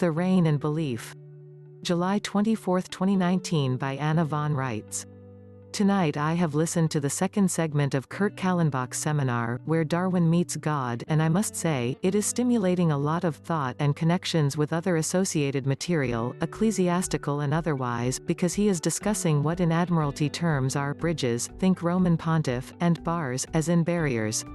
The Rain and Belief. July 24, 2019 by Anna von Reitz. Tonight I have listened to the second segment of Kurt Kallenbach's seminar, where Darwin Meets God, and I must say, it is stimulating a lot of thought and connections with other associated material, ecclesiastical and otherwise, because he is discussing what in Admiralty terms are bridges, think Roman Pontiff, and bars, as in barriers.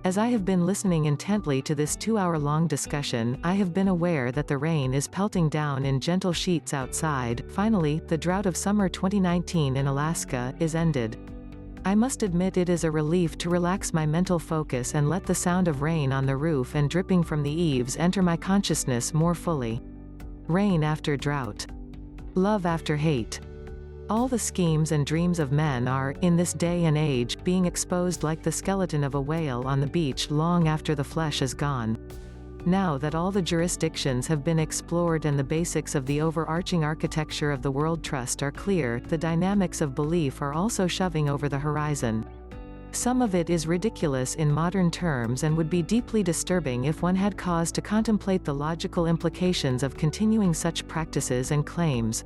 As I have been listening intently to this 2-hour-long discussion, I have been aware that the rain is pelting down in gentle sheets outside. Finally, the drought of summer 2019 in Alaska is ended. I must admit it is a relief to relax my mental focus and let the sound of rain on the roof and dripping from the eaves enter my consciousness more fully. Rain after drought. Love after hate. All the schemes and dreams of men are, in this day and age, being exposed like the skeleton of a whale on the beach long after the flesh is gone. Now that all the jurisdictions have been explored and the basics of the overarching architecture of the world trust are clear, the dynamics of belief are also shoving over the horizon. Some of it is ridiculous in modern terms and would be deeply disturbing if one had cause to contemplate the logical implications of continuing such practices and claims.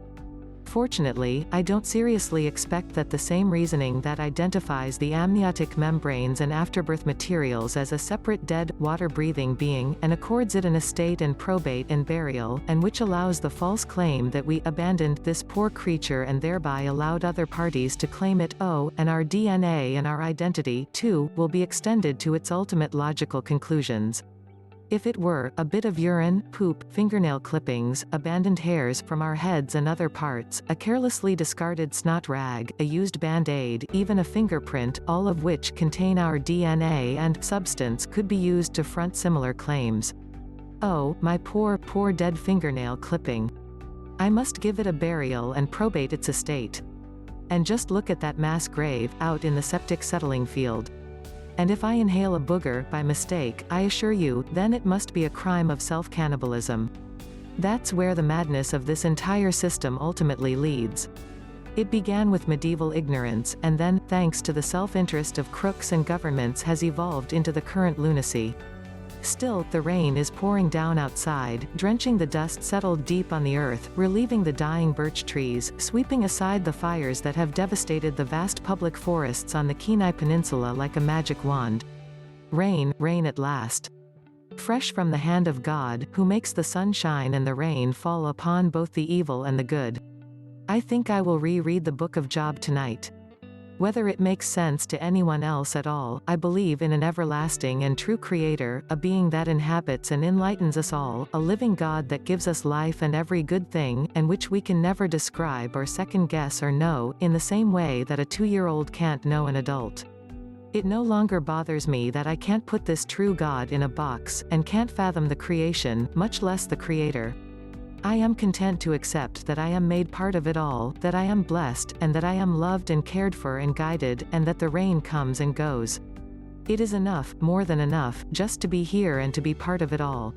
Fortunately, I don't seriously expect that the same reasoning that identifies the amniotic membranes and afterbirth materials as a separate dead, water-breathing being, and accords it an estate and probate and burial, and which allows the false claim that we abandoned this poor creature and thereby allowed other parties to claim it, and our DNA and our identity, too, will be extended to its ultimate logical conclusions. If it were, a bit of urine, poop, fingernail clippings, abandoned hairs from our heads and other parts, a carelessly discarded snot rag, a used band-aid, even a fingerprint, all of which contain our DNA and substance could be used to front similar claims. Oh, my poor, poor dead fingernail clipping. I must give it a burial and probate its estate. And just look at that mass grave, out in the septic settling field. And if I inhale a booger, by mistake, I assure you, then it must be a crime of self-cannibalism. That's where the madness of this entire system ultimately leads. It began with medieval ignorance, and then, thanks to the self-interest of crooks and governments, has evolved into the current lunacy. Still, the rain is pouring down outside, drenching the dust settled deep on the earth, relieving the dying birch trees, sweeping aside the fires that have devastated the vast public forests on the Kenai Peninsula like a magic wand. Rain, rain at last. Fresh from the hand of God, who makes the sun shine and the rain fall upon both the evil and the good. I think I will reread the Book of Job tonight. Whether it makes sense to anyone else at all, I believe in an everlasting and true Creator, a being that inhabits and enlightens us all, a living God that gives us life and every good thing, and which we can never describe or second-guess or know, in the same way that a 2-year-old can't know an adult. It no longer bothers me that I can't put this true God in a box, and can't fathom the creation, much less the Creator. I am content to accept that I am made part of it all, that I am blessed, and that I am loved and cared for and guided, and that the rain comes and goes. It is enough, more than enough, just to be here and to be part of it all.